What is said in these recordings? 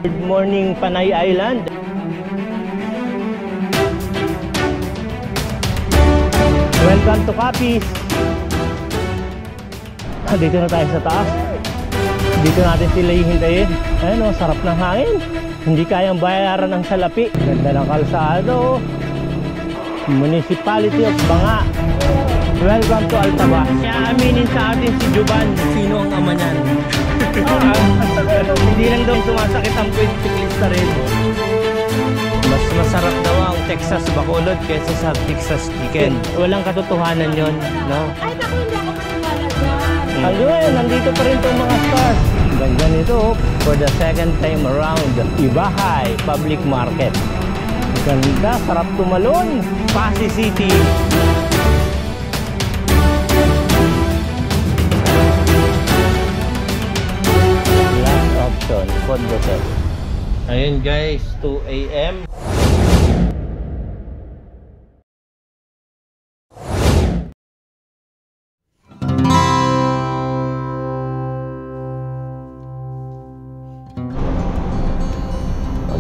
Good morning, Panay Island. Welcome to Capiz. Dito na tayo sa taas. Dito natin sila hihintayin. Ayun o, sarap ng hangin. Hindi kayang bayaran ng salapi. Ganda ng kalsado. Municipality of Banga. Welcome to Altaba. Kaya aminin sa atin si Juban, sino ang ama niyan. Hindi lang daw sumasakit ang siklista rin. Mas masarap daw ang Texas Bacolod kaysa sa Texas Chicken. Walang katotohanan yon, no? Ay, naku, hindi ako maniwala dyan. Ayun, nandito pa rin itong mga stars. Ganda nito for the second time around. Ibahay Public Market. Ganda, sarap tumalon. Pasig City. Last option, Condotel. Ayun guys, 2 AM.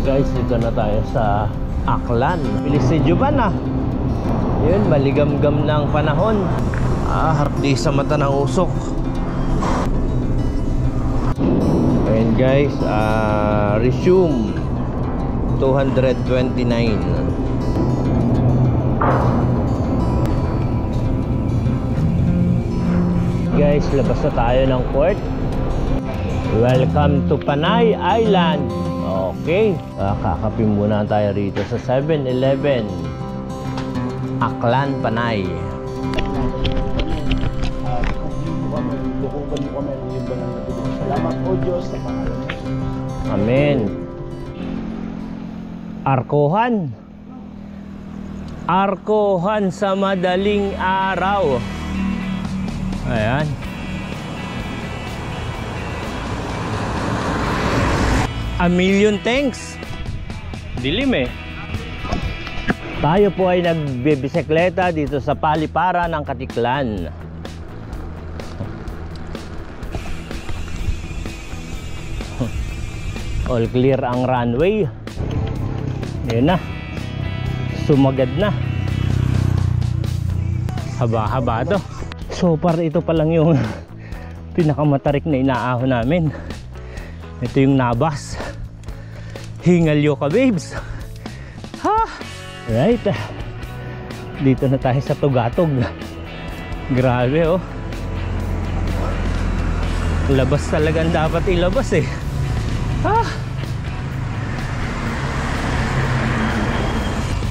Guys, dito na tayo sa Aklan. Bilis si Juban ah. Yun, maligam-gam ng panahon. Harapdi sa mata ng usok. Ayun guys, resume 229. Guys, labas na tayo ng port. Welcome to Panay Island. Okay, kakapin muna tayo rito sa 7-Eleven Aklan, Panay. Salamat po Diyos sa pangalan. Amen. Arkohan. Arkohan sa madaling araw. Ayan. A million thanks. Dilim eh. Tayo po ay nagbibisikleta dito sa Paliparan ng Katiklan. All clear ang runway. Ayan na. Sumagad na. Haba-haba to. So far ito pa lang yung pinakamatarik na inaahon namin. Ito yung Nabas. Hingalyo ka babes. Ha? Right. Dito na tayo sa Tugatog. Grabe oh. Labas talagang dapat ilabas eh. Ha?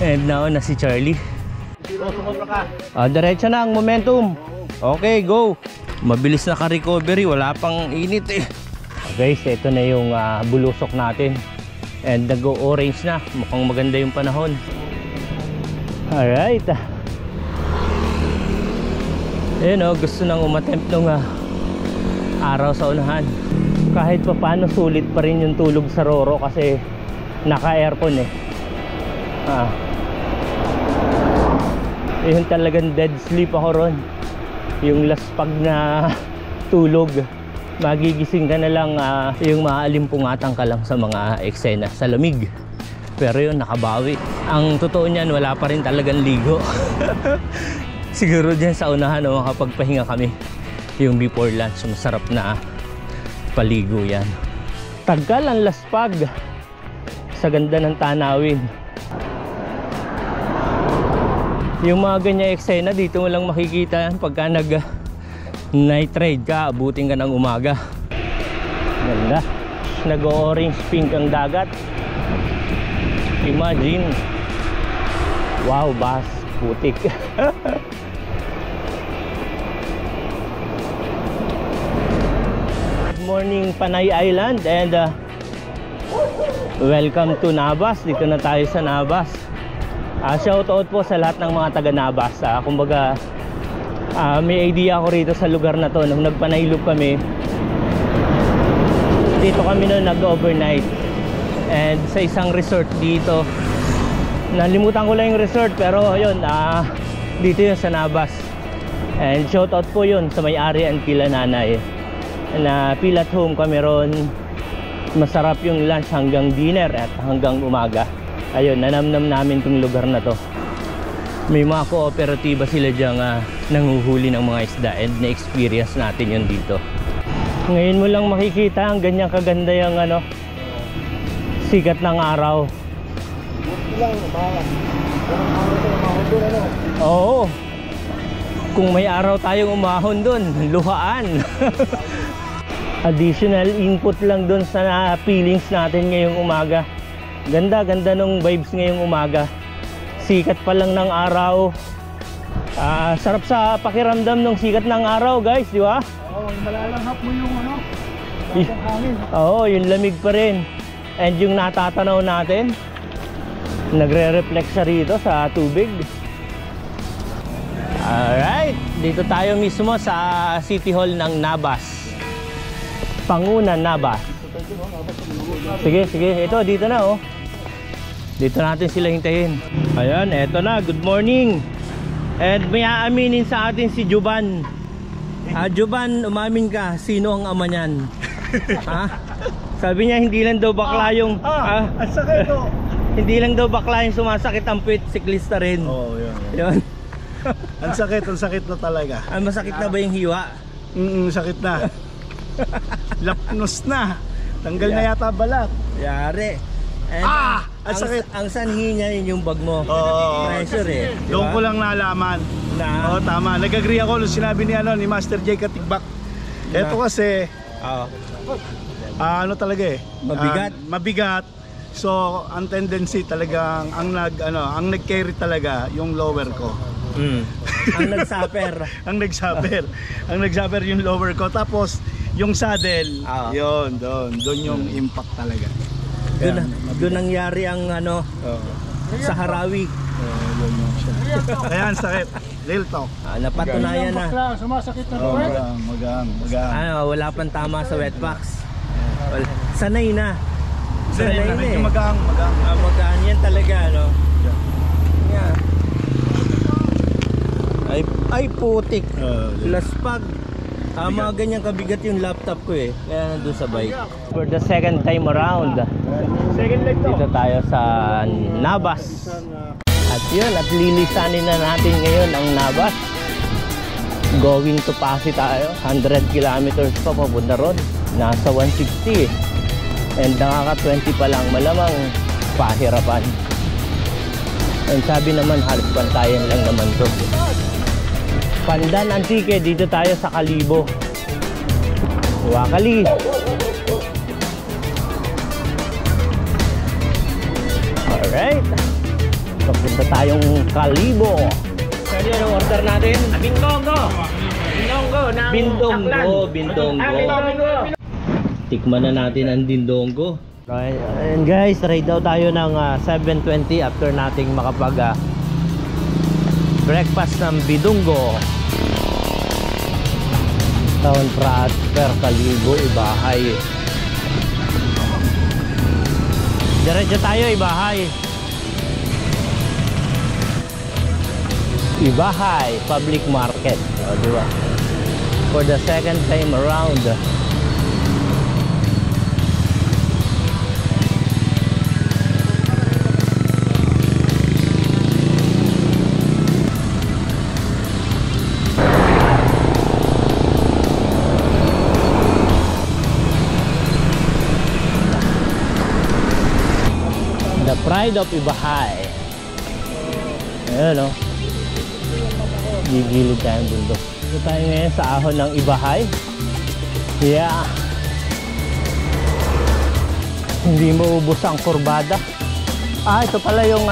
And now na si Charlie. Diretso na ang momentum. Okay, go. Mabilis na ka-recovery. Wala pang init eh. Guys, ito na yung bulusok natin. And nag-o-orange na. Mukhang maganda yung panahon. Alright. Ayun o, gusto nang umatempt nung araw sa unahan. Kahit pa paano sulit pa rin yung tulog sa Roro kasi naka-aircon eh. Yun talagang dead sleep ako ron. Yung laspag na tulog. Magigising ka na lang yung maalimpungatan ka lang sa mga eksena sa lamig. Pero yun, nakabawi. Ang totoo niyan, wala pa rin talagang ligo. Siguro dyan sa unahan makapagpahinga kami. Yung before lunch, masarap na paligo yan. Tagal ang laspag sa ganda ng tanawin. Yung mga ganyan eksena, dito mo lang makikita yan pagka night ride ka, abutin ka ng umaga. Ganda. Nag-orange pink ang dagat. Imagine. Wow, bas, putik. Good morning, Panay Island, and welcome to Nabas. Dito na tayo sa Nabas. Shoutout po sa lahat ng mga taga Nabas. Kumbaga, may idea ako rito sa lugar na to. Nung nagpanay loop kami, dito kami noon nag-overnight. And sa isang resort dito, nalimutan ko lang yung resort, pero yun, dito yun sa Nabas. And shoutout po yun sa may-ari and kila nanay na feel at home kami ron. Masarap yung lunch hanggang dinner at hanggang umaga. Ayun, nanamnam namin tong lugar na to. May mga kooperatiba sila diyang nanguhuli ng mga isda and na-experience natin yun dito. Ngayon mo lang makikita ang ganyang kaganda yung sikat ng araw. Oo. Kung may araw tayong umahon dun, luhaan. Additional input lang dun sa feelings natin ngayong umaga. Ganda nung vibes ngayong umaga. Sikat pa lang ng araw. Sarap sa pakiramdam ng sikat ng araw, guys, di ba? Oo, malalanghap mo yung hangin. Oo, yung lamig pa rin. And yung natatanaw natin, nagre-reflect siya rito sa tubig. Alright, dito tayo mismo sa City Hall ng Nabas, Pangunan, Nabas. Sige, ito dito na oh. Dito natin sila hintayin. Ayan, eto na, good morning. And may aaminin sa atin si Juban. Juban, umamin ka, sino ang ama niyan? Ha? Sabi niya hindi lang daw bakla yung At sakit to. hindi lang daw bakla yung sumasakit ang puwit, siklista rin. Oo, Yun. ang sakit na talaga. Masakit na ba yung hiwa? Sakit na. Lapnos na. Tanggal na yata balat. Yari. And ang sakit. Ang sanhi niya yun yung bag mo. Oo. Pressure eh. Doon ko lang nalaman. Oo, tama. Nag-agree ako nung sinabi ni Master J Katigbak. Ito kasi ano talaga eh. Mabigat. Mabigat. So, ang tendency talagang ang nag-carry talaga yung lower ko. Ang nagsaper. ang nagsaper yung lower ko. Tapos yung saddle, yun, doon yung impact talaga. Doon nangyari ang sa Harawi. Kaya ang sakit. Real talk. Napatunayan na. Sumasakit na magang. Wala pang tama sa wetbox. Sanay na. Medyo magang. Magaan yan talaga, no? Yeah. Ay putik. Laspag. Mga ganyang kabigat yung laptop ko eh. Kaya nandun sa bike. For the second time around, dito tayo sa Nabas. At yun, at lilisanin na natin ngayon ang Nabas. Going to Pasig tayo. 100 kilometers pa papunta ron. Nasa 160. And nakaka 20 pa lang, malamang pahirapan. And sabi naman, halos bantayan lang naman to. Pandan Antique, dito tayo sa Kalibo. Wakali. Alright. Papunta tayong Kalibo. Kaya yung order natin? Bindonggo. Tikman na natin ang dindonggo. Okay. And guys, ride daw tayo ng 7:20 after nating makapag breakfast ng bidunggo. Town transfer Kalibo, Ibahay. Diretso tayo, Ibahay. Ibahay Public Market. O, diba? For the second time around. The pride of Ibahay. Ayan o. Gigilid tayong bundok. Ito tayo ngayon sa ahon ng Ibahay. Yeah. Hindi maubos ang kurbada. Ito pala yung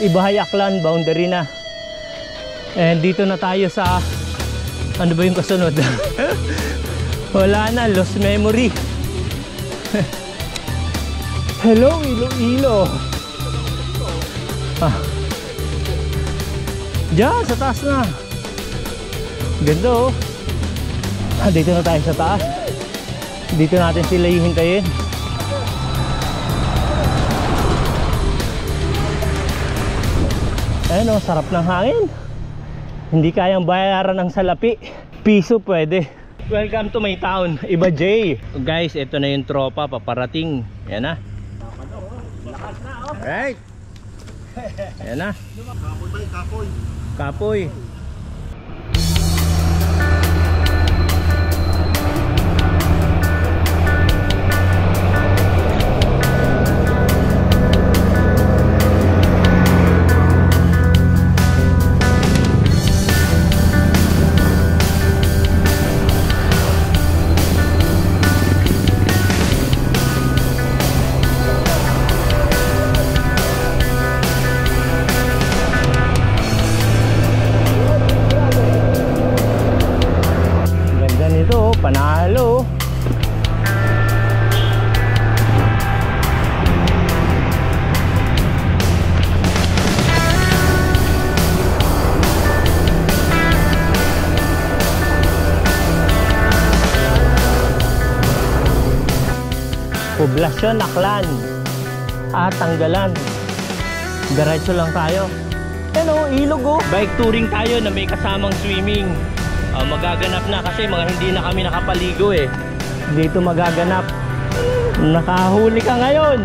Ibahay Aklan boundary na. And dito na tayo sa ano ba yung kasunod? Wala na, lost memory. Hello, Iloilo. Diyan, sa taas na. Ganda oh. Dito na tayo sa taas. Dito natin sila hihintayin. Ayun oh, sarap ng hangin. Hindi kayang bayaran ng salapi. Piso pwede. Welcome to my town, Iba J. Guys, ito na yung tropa paparating. Yan na. Alright. Yan na. Kapoy. Panalo. Poblasyon Aklan. Tanggalan. Diretso lang tayo. Ano, ilog oh. Bike touring tayo na may kasamang swimming. Magaganap na kasi hindi na kami nakapaligo eh. Dito magaganap. Nakahuli ka ngayon.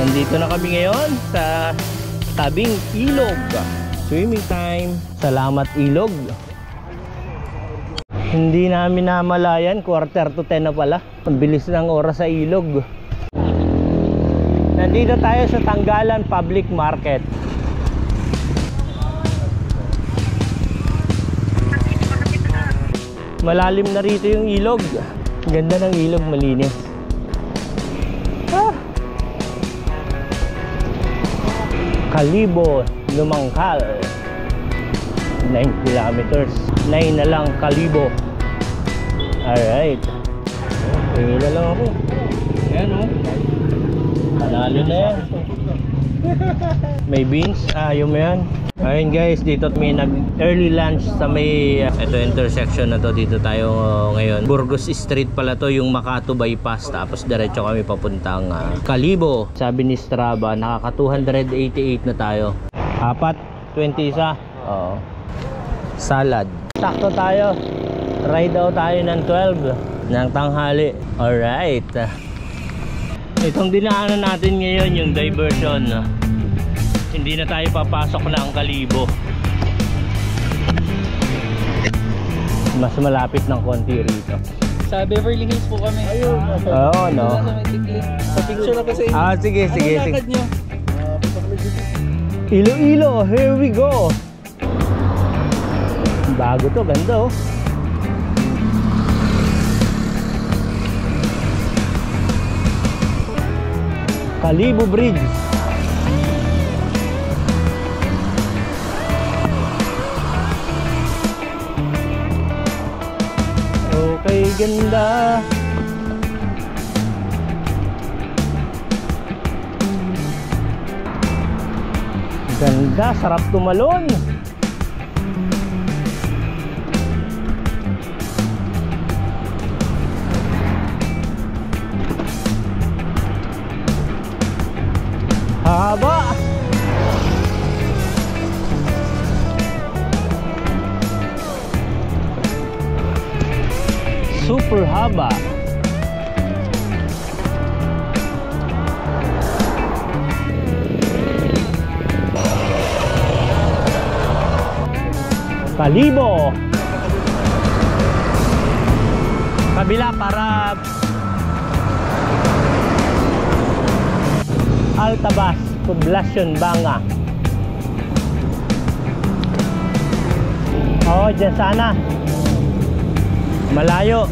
Nandito na kami ngayon sa tabing ilog. Swimming time. Salamat ilog. Hindi namin namalayan, 9:45 na pala. Ang bilis ng oras sa ilog. Nandito tayo sa Tanggalan Public Market. Malalim na rito yung ilog. Ganda ng ilog, malinis. Kalibo, Lumangkal. 9 kilometers. 9 na lang, Kalibo. Alright. Tingin na lang ako. Ayan o. Panalo na yan. May beans. Yung yan. Ayun guys, dito may nag-early lunch sa may ito intersection na to. Dito tayo ngayon. Burgos Street pala to, yung Makati bypass. Tapos diretso kami papuntang Kalibo. Sabi ni Strava, nakaka 288 na tayo. 4:21. Oo. Salad. Sakto tayo. Ride out tayo ng 12 ng tanghali. Alright. Itong dinaanan natin ngayon yung diversion. Hindi na tayo papasok ng Kalibo. Mas malapit ng konti rito. Sa Beverly Hills po kami. Ayun. Oo, no? Sa picture na kasi. Sige, sige. Ano lakad nyo? Iloilo, here we go. Bago to, ganda oh. Kalibo Bridge. Okay, ganda. Ganda, sarap tumalon. Haba. Super haba. Kalibo. Kabila para Altabas, Poblasyon Banga. Oo, dyan sana. Malayo.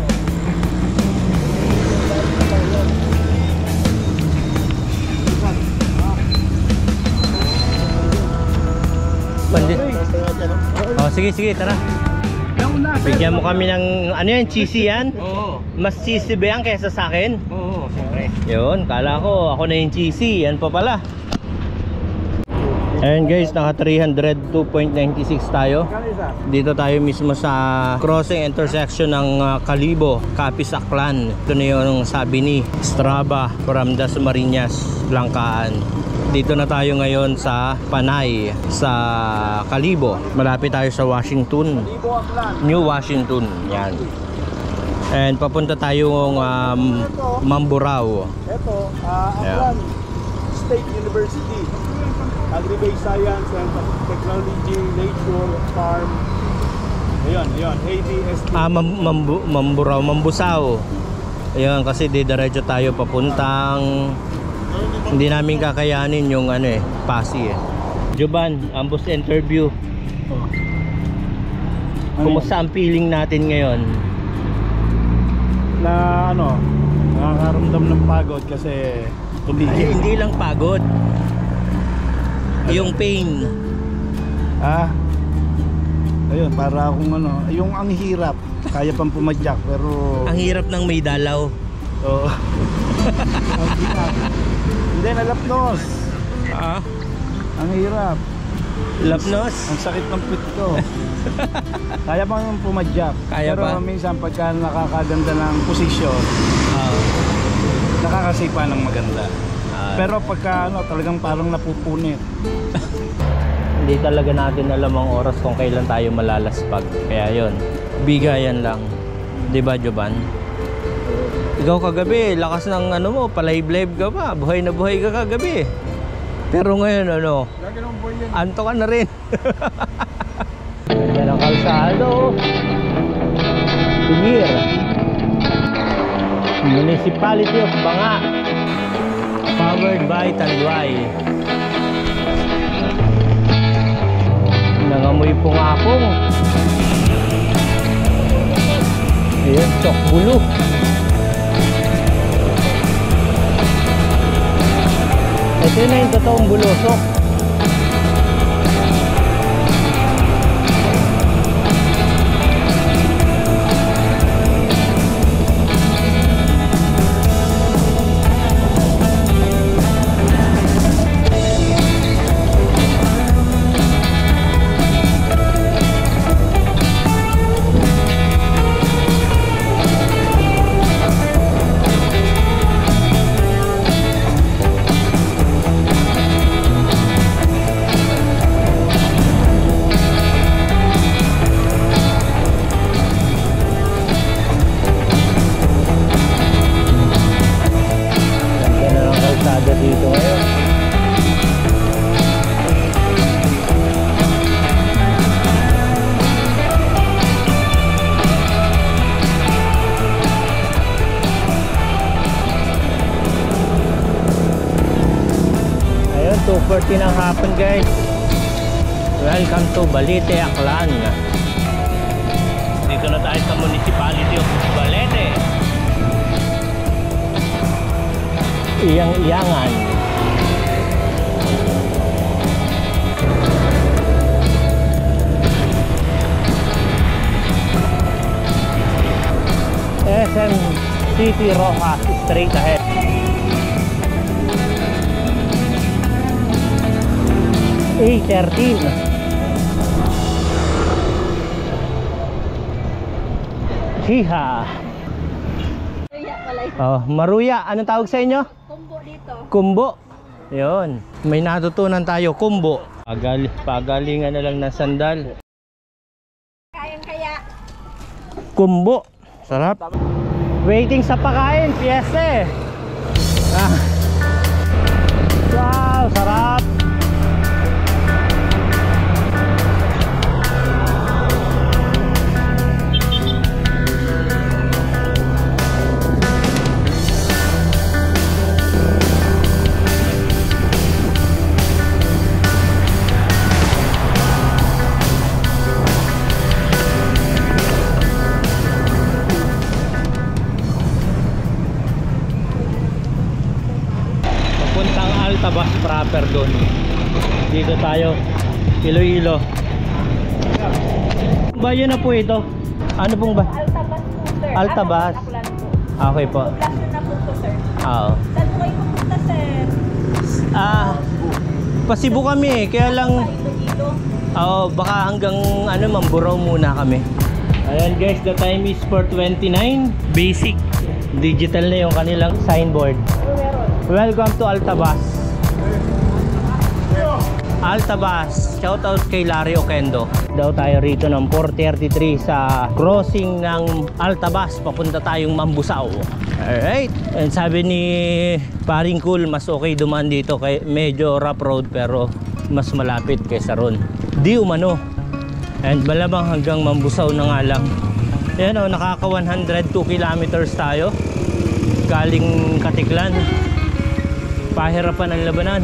Oh, sige, tara. Bigyan mo kami ng, ano yan, cheesy yan? Oo. Mas cheesy ba yan kaysa sa akin? Oo, siyempre. Yun, kala ko ako na yung cheesy. Yan pa pala. Ayan guys, naka 302.96 tayo. Dito tayo mismo sa crossing intersection ng Kalibo, Capiz Aklan. Ito na yung sabi ni Strava from Dasmariñas, Langkaan. Dito na tayo ngayon sa Panay, sa Kalibo. Malapit tayo sa Washington, New Washington. Yan. And papunta tayong Mamburao. Ito, Aklan State University. Agri-based Science and Technology, Nature, Farm. Ayun, ADST. Mamburao, Mambusao. Ayun, kasi diretso tayo papuntang, hindi namin kakayanin yung Pasig. Joban, ambos interview. Kumusta ang feeling natin ngayon? Na nakakaramdam ng pagod kasi tumigil. Hindi lang pagod, yung pain. Ayun, para akong yung ang hirap, kaya pang pumadyak pero Ang hirap ng may dalaw. oo. Ang hirap. Hindi, nalapnos. Ang hirap. Lapnos? Ang sakit ng pit ko. Kaya pang pumadyak. Kaya pero pa? minsan pagka nakakaganda ng posisyon, nakakasipa ng maganda. Pero pagka talagang parang napupunit. Hindi talaga natin alam ang oras kung kailan tayo malalaspag. Kaya yon, bigayan lang. Diba, Joban? Ikaw kagabi, lakas ng mo, palive-live ka pa. Buhay na buhay ka kagabi. Pero ngayon, anto ka na rin. Ganda ng kalsado. Pinir. Municipality of Banga. Powered by Tanduay. Nangamoy pong akong. Ayan, chok bulo. Ito na yung totoong bulosok. Ayun, 2:40 ng hapon, guys. Welcome to Balete, Aklan. Dito na tayo sa Municipality of Balete. Iyang-iyangan. SM City Rojas, straight ahead. A13. Hiha. Maruya. Anong tawag sa inyo? Kumbo dito. Kumbo. Yun. May natutunan tayo. Kumbo. Pagalingan na lang ng sandal. Kayang-kaya. Kumbo. Sarap. Waiting sa pakain. Fiesta. Wow, sarap. Altabas proper doon. Dito tayo, Iloilo. Bayan na po ito. Ano pong ba? Altabas po, sir. Altabas. Okay po. Poblasyon na po to, sir. Oo. Saan po kayo pupunta, sir? Pasibo kami. Kaya lang, Iloilo. baka hanggang Mamburao muna kami. Ayan guys, the time is 4:29. Basic. Digital na yung kanilang signboard. Welcome to Altabas. Altabas. Shoutout kay Larry Oquendo. Daw tayo rito ng 4:33 sa crossing ng Altabas. Papunta tayong Mambusaw. Alright. And sabi ni Paring Cool, mas okay dumaan dito. Kay medyo rough road pero mas malapit kaysa ron. Di umano. And malamang hanggang Mambusaw na nga lang. Yan o, nakaka 102 kilometers tayo. Galing Katiklan. Pahirapan ang labanan.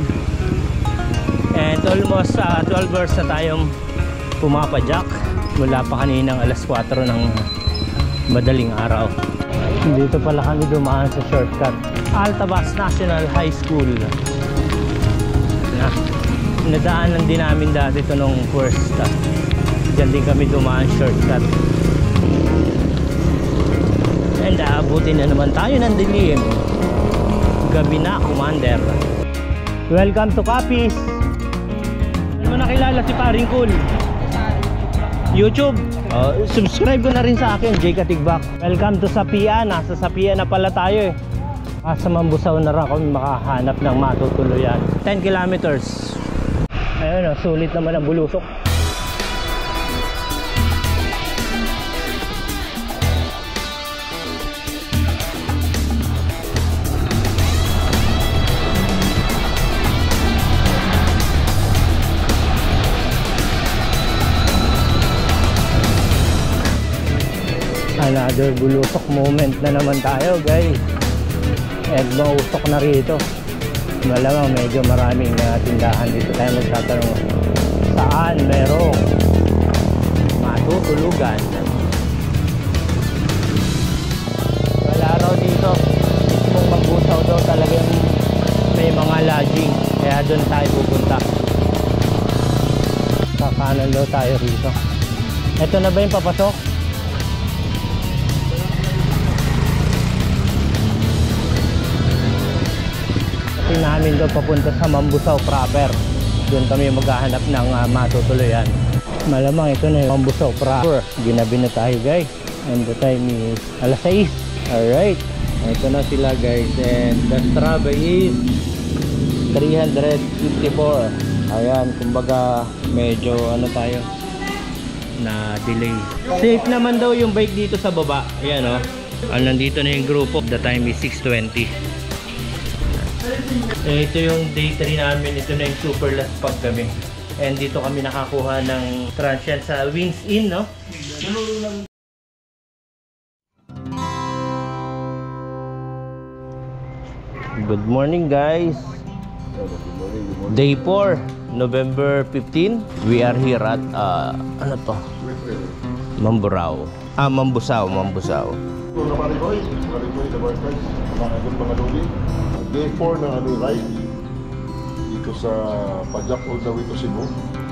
And almost 12 hours na tayong pumapadyak mula pa kaninang alas 4 ng madaling araw. Dito pala kami dumaan sa shortcut. Altabas National High School. Nadaanan din namin dati ito nung first. Diyan din kami dumaan shortcut. And abutin na naman tayo ng dilim. Gabi na, Commander. Welcome to Capiz. Ano mo nakilala si Paring Cool? YouTube. Subscribe ko na rin sa akin, Jay Katigbak. Welcome to Sapia. Nasa Sapia na pala tayo eh. Sa Mambusaw na rin kami makahanap ng matutuluyan. 10 kilometers. Ayun o, sulit naman ang bulusok. Another bulusok moment na naman tayo, guys. And mausok na rito. Malamang medyo maraming tindahan dito. Tayo magtatanong saan merong matutulugan. Wala raw dito. Mismong Mambusaw daw talagang may mga lodging. Kaya doon tayo pupunta. Sa kanan daw tayo rito. Ito na ba yung papasok? Namin doon papunta sa Mambusaw proper. Doon kami maghahanap ng matutuluyan. Malamang ito na yung Mambusaw proper. Ginabi na tayo, guys. And the time is alas 6. Alright. Ito na sila, guys. And the Strava is 354. Ayan, kumbaga medyo ano tayo na delay. Safe naman daw yung bike dito sa baba. Ayan o. Nandito na yung grupo. The time is 6:20. Ito yung day 3 namin. Ito na yung super last pag kami. And dito kami nakakuha ng transient sa Wings Inn, no? Good morning, guys. Day 4, November 15. We are here at ano to? Mamburao. Mambusaw. Day 4 na ride dito sa Padyak all the way to Cebu.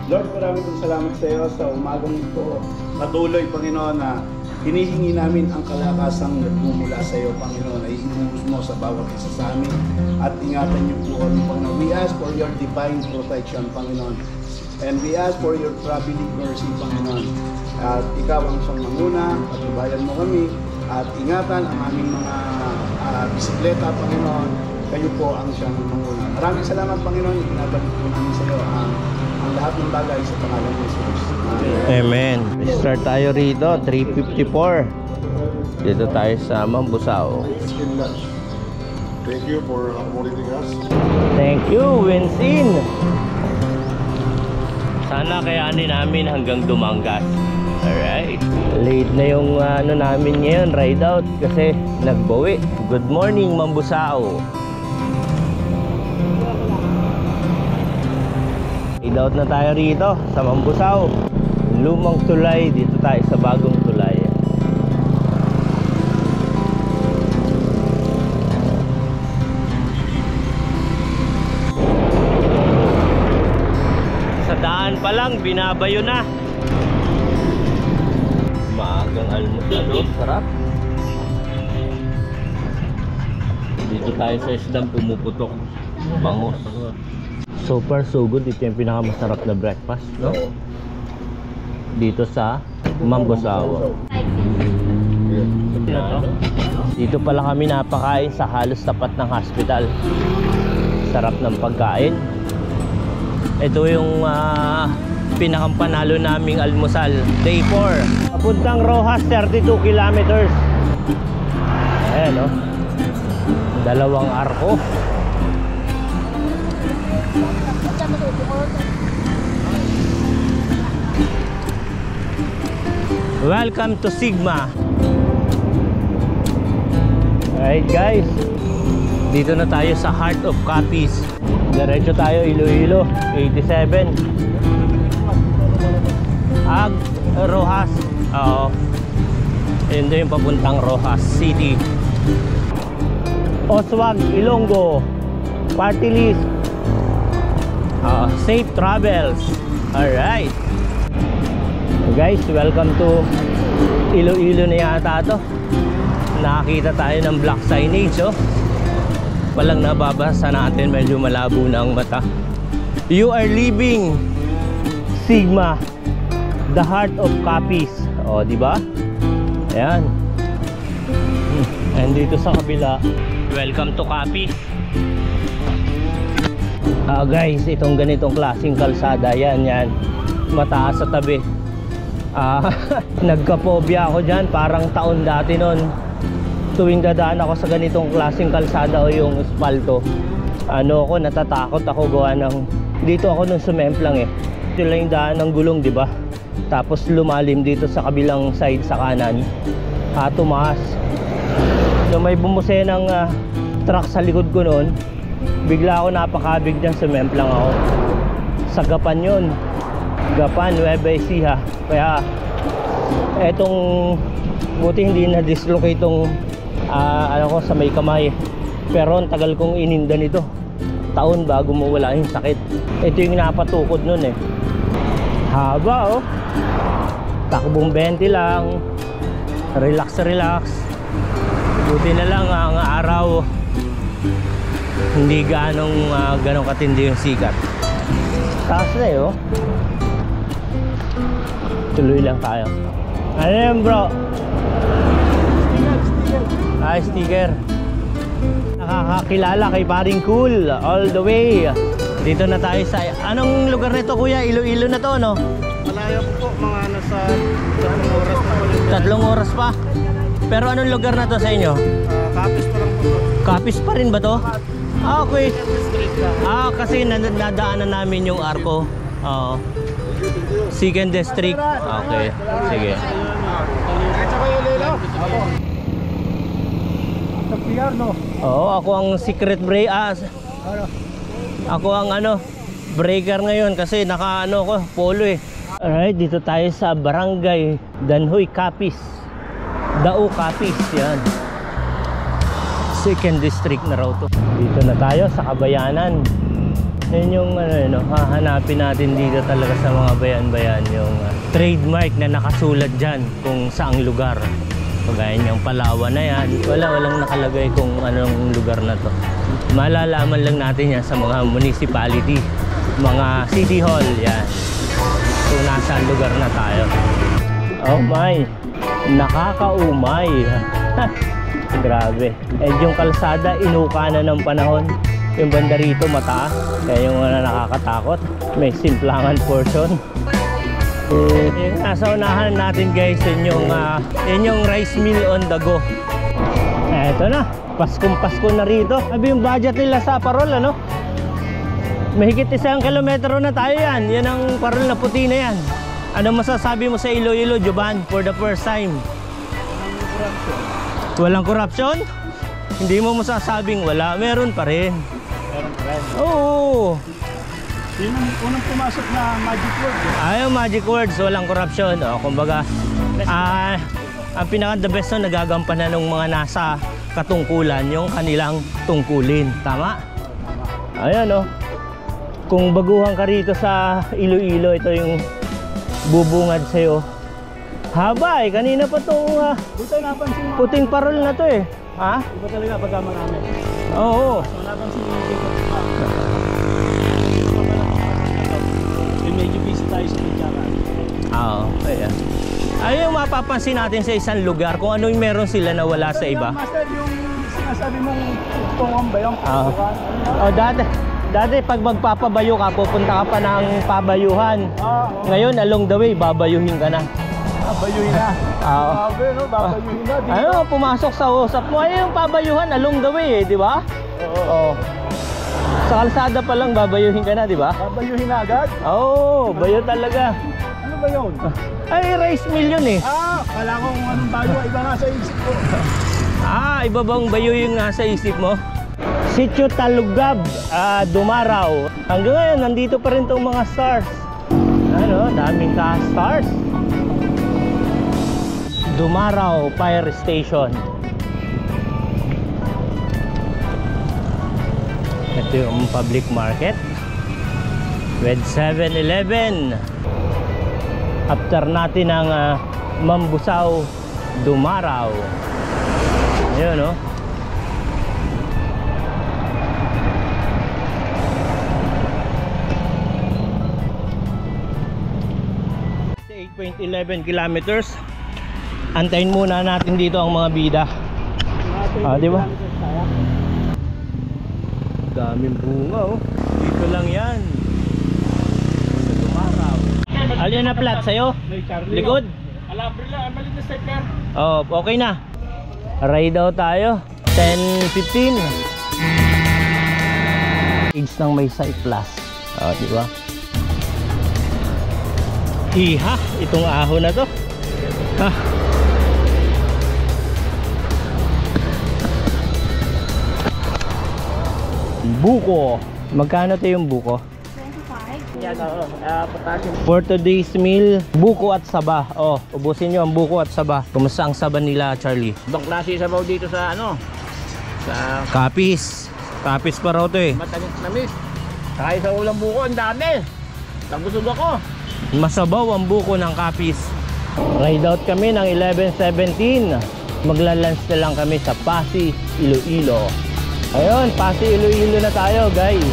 Lord, maraming salamat sa iyo sa umagang ito. Patuloy, Panginoon, na hinihingi namin ang kalakasang nagmumula sa iyo, Panginoon, na iinubos mo sa bawat isa sa amin at ingatan niyo po kami, Panginoon. We ask for your divine protection, Panginoon. And we ask for your traveling mercy, Panginoon. At ikaw ang siyang manguna, patubayan mo kami at ingatan ang aming mga bisikleta, Panginoon. Kayo po ang siyang manguna. Maraming salamat, Panginoon. Ibinabalik po namin sa iyo ang lahat ng bagay sa pangalan ni Jesus. Amen. Start tayo rito, 3:54. Dito tayo sa Mambusaw. Thank you for accommodating us. Thank you, Winsin. Sana kayanin namin hanggang Dumangas. Alright. Late na yung ano namin ngayon, ride out kasi nagbawi. Good morning, Mambusaw. Ride out na tayo rito sa Mambusaw. Lumang tulay, dito tayo sa bagong tulay. Sa daan pa lang, binabayo na. Maagang almusal, oh, sarap. Dito tayo sa isdang pumuputok. Bangos. So far so good. Ito yung pinakamasarap na breakfast, no? Dito sa Mambusaw. Dito pala kami napakain sa halos tapat ng hospital. Sarap ng pagkain. Ito yung pinakampanalo naming almusal. Day 4. Papuntang Rojas, 32 kilometers. Ayan, no? Dalawang arko. Welcome to Sigma. Alright guys, dito na tayo sa Heart of Capiz. Diretso tayo Iloilo 87. Rojas. Oo. Yun doon yung papuntang Rojas City. Oswag, Ilonggo. Party list. Safe travels. Alright guys, welcome to Iloilo na yata to. Nakakita tayo ng black signage, oh. Walang nababasa natin, medyo malabo na ang mata. You are leaving Sigma, the heart of Capiz. O, di ba? Ayan. And dito sa kabila, welcome to Capiz. Guys, itong ganitong klaseng kalsada, yan, mataas sa tabi. Nagka-phobia ako dyan, parang taon dati nun. Tuwing dadaan ako sa ganitong klaseng kalsada o yung espalto, natatakot ako gawa ng, dito ako nung sumemplang ito lang yung daan ng gulong, di ba? Tapos lumalim dito sa kabilang side sa kanan, tumaas. Nung may bumuse ng truck sa likod ko noon, bigla ako napakabig dyan, sumemplang ako. Sa Gapan yun, Gapan, Nueva Ecija. Kaya etong buti hindi na dislocate itong ko sa may kamay, pero ang tagal kong ininda nito, taon bago mawala yung sakit. Ito yung napatukod nun haba, takbong 20 lang, relax relax. Buti na lang ang araw hindi ganong katindi yung sikat. Taas na tuloy lang tayo. Ano yan bro? Sticker. Nakakakilala kay Paring Cool all the way. Dito na tayo sa, anong lugar nito kuya? Iloilo na to, no? Malayo po, mga nasa 3 oras na po. 3 oras pa? Pero anong lugar na to sa inyo? Capiz pa lang po. Capiz pa rin ba to? Okay. Kasi nadaanan namin yung arko. Second District. Okay, sige. Oo, ako ang secret break. Ako ang breaker ngayon kasi ko polo Alright, dito tayo sa Barangay Danhoy, Capiz. Dao, Capiz, yan. Second District na raw to. Dito na tayo sa Kabayanan. Yan yung hahanapin natin dito talaga sa mga bayan-bayan, yung trademark na nakasulat dyan kung saang lugar. Kagaya niyang Palawan na yan, walang nakalagay kung anong lugar na to. Malalaman lang natin yan sa mga municipality, mga city hall, yan. Kung nasa lugar na tayo. Oh my, nakakaumay. Grabe. Yung kalsada, inuka na ng panahon. Yung banda rito mataas, kaya yung nakakatakot. May simplangan portion. Yung nasa unahan natin guys, yun yung rice mill on the go. Eto na, Paskong-Pasko na rito. Sabi yung budget nila sa parol, mahigit 1 kilometro na tayo yan. Yan ang parol na puti na yan. Ano masasabi mo sa Iloilo, Joban, for the first time? Walang corruption? Hindi mo masasabing wala, meron pa rin. Meron pa rin. Oo. Yun ang unang pumasok na magic word. Ayaw magic words, walang corruption. Kumbaga, ang pinaka-the best nagagampanan ng mga nasa katungkulan yung kanilang tungkulin. Tama? Ayan Kung baguhan ka rito sa Iloilo, ito yung bubungad sa'yo. Haba kanina pa itong Dito napansin mo. puting parol na to Ha? Iba talaga pagka marami. Oo. So napansin mo dito. Medyo busy tayo sa pagkara. Ayan. Ayun yung mapapansin natin sa isang lugar kung ano yung meron sila na wala sa iba. Master, yung sinasabi mong tungan ba yung Dati pag magpapabayo ka, pupunta ka pa ng pabayuhan. Ngayon, along the way, babayuhin ka na. Babayuhin na. Oo. Sabi, no? Babayuhin na. Ano, pumasok sa usap mo. Ay, yung pabayuhan along the way di ba? Oo. Sa kalsada pa lang, babayuhin ka na, di ba? Babayuhin na agad? Oo, bayo talaga. Ano ba yun? Ay, rice mill yun eh. Kala ko kung anong bayo, iba nga sa isip ko. Iba bang bayo yung nasa isip mo? Sitio Talugab, Dumaraw. Hanggang ngayon, nandito pa rin tong mga stars. Ano, daming ka-stars. Dumaraw Fire Station. Ito yung public market with 7-Eleven. After natin ang Mambusaw, Dumaraw. Ayun, no? .11 kilometers. Antayin muna natin dito ang mga bida. Di ba? Daming bunga, oh. Dito lang yan. Dumaraw. Alin na plat sa'yo? Likod? Oh, okay na. Ride out tayo. 10:15. Age ng may site plus. Di ba? Iha, itong ahon na to. Buko. Magkano to yung buko? 25. Yan, patasin. For today's meal, buko at saba. Ubusin nyo ang buko at saba. Kumusta ang saba nila, Charlie? Ibang klase sabaw dito sa sa Kapis. Kapis pa raw to eh. matamis. Kaya sa ulang buko, ang dami. Nabusog ako. Masabaw ang buko ng Kapis. Ride out kami ng 11:17. Maglalunch na lang kami sa Pasig, Iloilo. Ayun, Pasig, Iloilo na tayo, guys.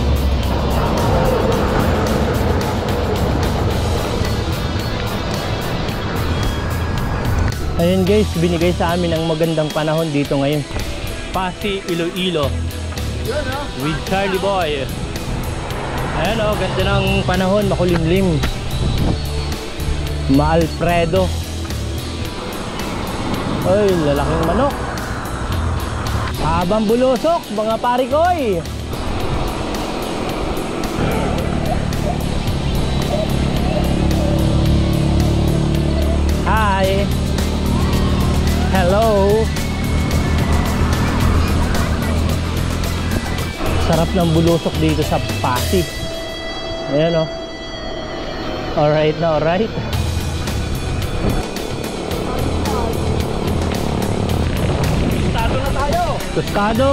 Ayun guys, binigay sa amin ang magandang panahon dito ngayon. Pasig, Iloilo. With Charlie Boy. Ayan o, ganda ng panahon, makulimlim. Maalfredo. Ay, lalaking manok. Habang bulusok, mga pari koy. Hi. Hello. Sarap ng bulusok dito sa Pasig. Ayan o. Alright na, alright. Tado na tayo. Tostado.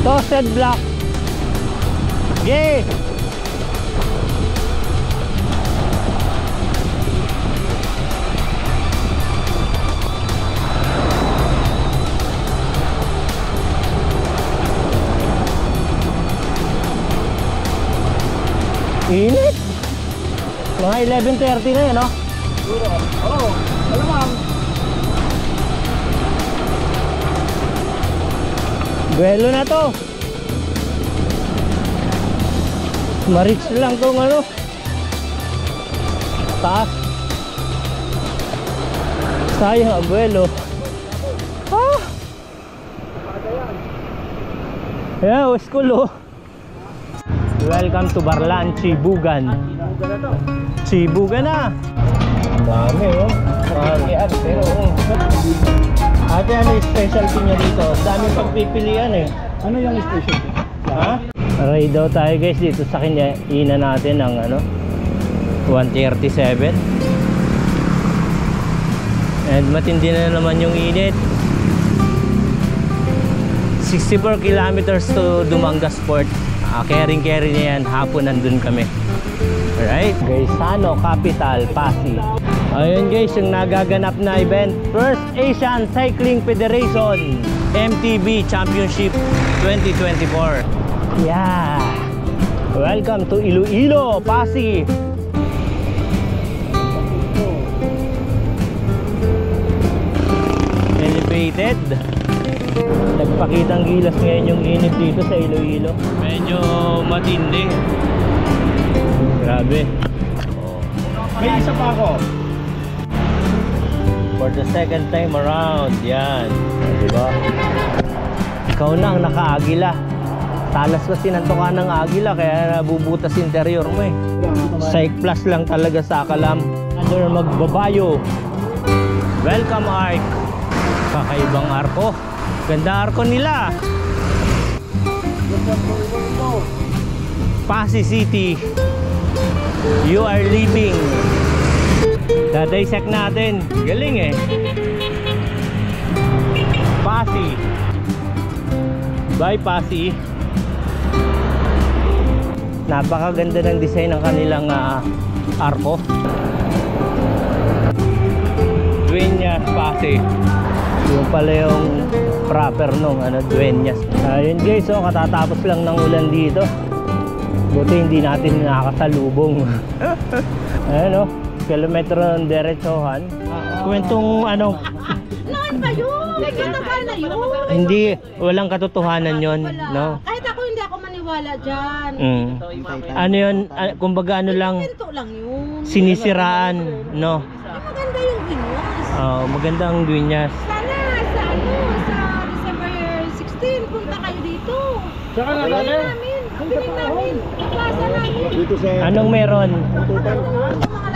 Toasted block. Yay! Init. Mga 11:30 na yun, no? Alamang. Buwelo na to. Marich lang tong ano. Taas. Sayang ang buwelo. Yeah, school oh. Welcome to Barlan, Chibugan. Chibugan na. Dami oh. Pero ate, ano yung specialty niya dito? Daming pagpipilian eh. Ano yung specialty? Ha? Ride daw tayo guys dito sa kinainan natin ng ano 137. And matindi na naman yung init. 64 kilometers to Dumangas Port. Caring-carry na yan. Hapon nandun kami. Alright, Gaisano Capital, Pasig. Ayun guys, yung nagaganap na event, First Asian Cycling Federation MTB Championship 2024. Yeah! Welcome to Iloilo, Pasig. Elevated. Nagpakitang gilas ngayon yung init dito sa Iloilo. Medyo matindi. Grabe. May isa pa ako. For the second time around, yan. Diba? Ikaw na ang naka-agila. Talas kasi nantuka ng agila, kaya nabubutas interior mo eh. Psych Plus lang talaga sa Akalam. Under magbabayo. Welcome Arc. Kakaibang arko. Ganda arko nila. Pasig City. You are leaving. Dadisect natin. Galing eh. Pasig. Bye Pasig. Napakaganda ng design ng kanilang arko. Dueñas Pasig. Yung pala yung proper nung Dueñas. Ayun guys, oh, katatapos lang ng ulan dito. Buti hindi natin nakakasalubong. Ayun oh, kilometro ng diretsohan. Kwentong ano. Noon pa yun! Nagkatagal na yun! Hindi, walang katotohanan yon, no? Kahit ako hindi ako maniwala dyan. Ano yun, kumbaga ano lang, Kwento lang yun. sinisiraan, no? Maganda yung Dueñas. Maganda ang Dueñas. Sana sa December 16 punta kayo dito. Saka na Piling namin. Piling namin. Yung plaza namin. Dito sa... Anong meron? Yung mga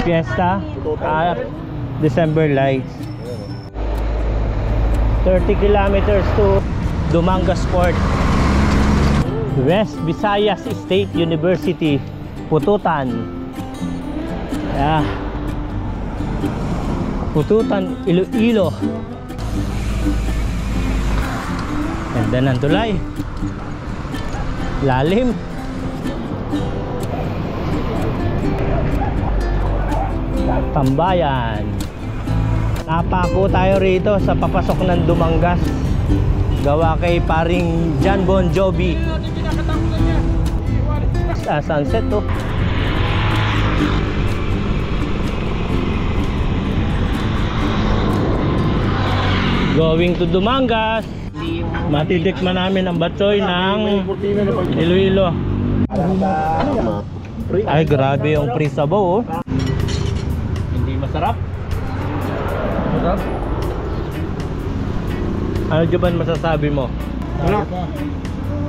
Fiesta? namin. December lights. 30 kilometers to Dumangas Port. West Visayas State University, Pututan. Yeah. Pututan, Iloilo. Ganda ng tulay. Lalim. Tambayan. Napako tayo rito sa papasok ng Dumangas. Gawa kay paring John Bon Jovi. Sunset to. Going to Dumangas. Matitikman namin ang batsoy ng Iloilo. Ay, grabe yung pre-sabaw, oh. Hindi masarap. Ano Juban masasabi mo?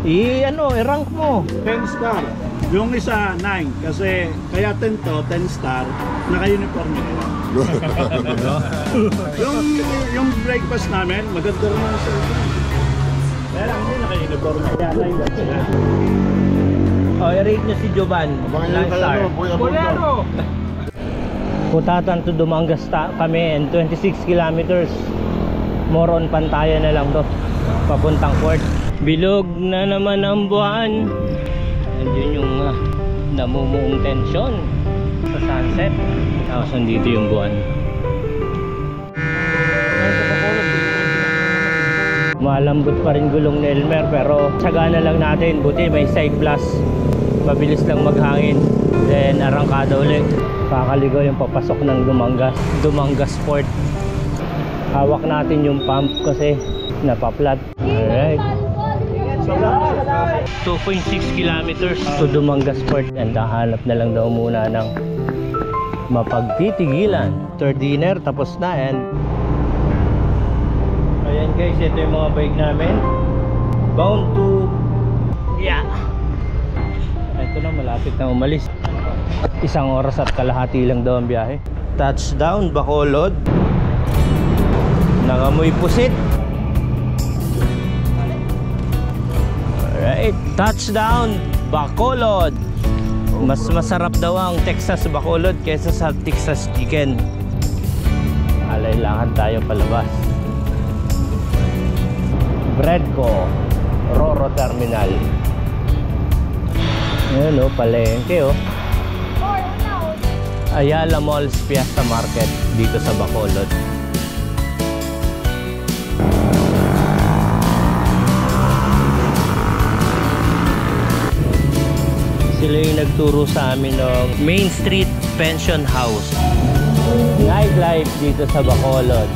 I-rank mo. 10 star. Yung isa 9 kasi kaya 10 to 10 star naka-uniform nila. yung breakfast namin maganda rin ang service. Kaya lang hindi naka-uniform kaya 9 lang sila. I-rate nyo si Juban. Ilang star? Putatan to Dumangas kami and 26 kilometers. More on Pantayan na lang to. Papuntang port. Bilog na naman ang buwan. Andiyan yung namumuong tensyon sa sunset. Tapos nandito yung buwan. Malambot pa rin gulong ni Elmer pero tsaga na lang natin. Buti may Psych Plus. Mabilis lang maghangin. Then arangkada ulit. Kakaligaw yung papasok ng Dumangas Port. Hawak natin yung pump kasi napaplat. Alright. 2.6 kilometers to Dumangas Port. And hahanap na lang daw muna ng mapagtitigilan. After dinner, tapos na. And ayan guys, ito yung mga bike namin. Bound to ito na, malapit na umalis. 1 oras at kalahati lang daw ang biyahe. Touchdown, Bacolod. Nangamoy pusit. Alright, touchdown, Bacolod. Mas masarap daw ang Texas Bacolod kaysa sa Texas Chicken. Alaylangan tayo palabas. Bredco, Roro Terminal. Ayan o, palengke o. Ayala Malls Fiesta Market dito sa Bacolod. Sila yung nagturo sa amin ng Main Street Pension House. Nightlife dito sa Bacolod.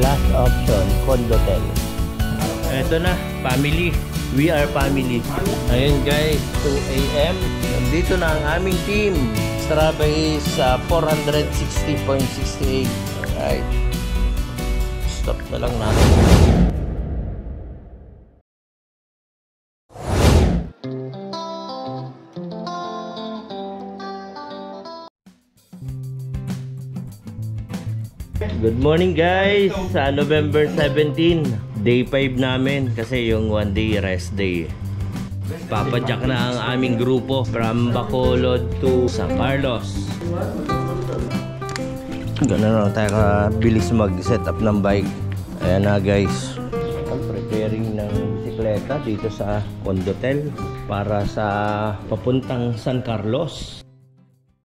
last option, Condotel. Ito na, family. We are family. Ayun guys, 2 AM. Nandito na ang aming team. Strava is 460.68. Alright. Stop na lang natin. Good morning guys! Sa November 17, day 5 namin kasi yung 1 day rest day. Papadyak na ang aming grupo from Bacolod to San Carlos. Ganun lang tayo kabilis mag-set up ng bike. Ayan na guys. Preparing ng bisikleta dito sa Condotel para sa papuntang San Carlos.